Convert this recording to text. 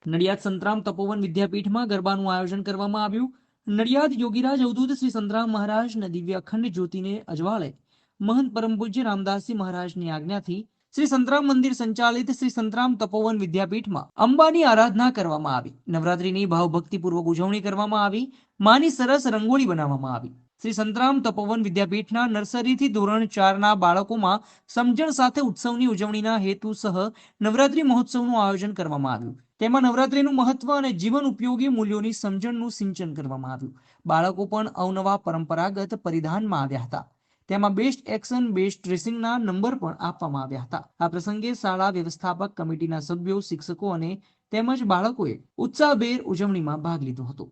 નડિયાદ સંતરામ તપોવન વિદ્યાપીઠમાં ગરબાનું આયોજન કરવામાં આવ્યું. નડિયાદ યોગીરાજ અવધૂત શ્રી સંતરામ મહારાજના દિવ્ય અખંડ જ્યોતિને અજવાળે મહંત પરમ પૂજ્ય રામદાસજી મહારાજની આજ્ઞાથી શ્રી સંતરામ મંદિર સંચાલિત શ્રી સંતરામ તપોવન વિદ્યાપીઠમાં અંબાની આરાધના કરવામાં આવી. નવરાત્રીની ભાવભક્તિપૂર્વક ઉજવણી કરવામાં આવી. માની સરસ રંગોળી બનાવવામાં આવી. શ્રી સંતરામ તપોવન વિદ્યાપીઠના નર્સરીથી ધોરણ 4ના બાળકોમાં સમજણ સાથે ઉત્સવની ઉજવણીના હેતુસહ નવરાત્રી મહોત્સવનું આયોજન કરવામાં આવ્યું. તેમાં નવરાત્રીનું મહત્વ અને જીવન ઉપયોગી મૂલ્યોની સમજણનું સિંચન કરવામાં આવ્યું. બાળકો પણ અવનવા પરંપરાગત પરિધાનમાં આવ્યા હતા. તેમાં બેસ્ટ એક્શન બેસ્ટ ડ્રેસિંગના નંબર પણ આપવામાં આવ્યા હતા. આ પ્રસંગે શાળા વ્યવસ્થાપક કમિટીના સભ્યો, શિક્ષકો અને તેમજ બાળકોએ ઉત્સાહભેર ઉજવણીમાં ભાગ લીધો હતો.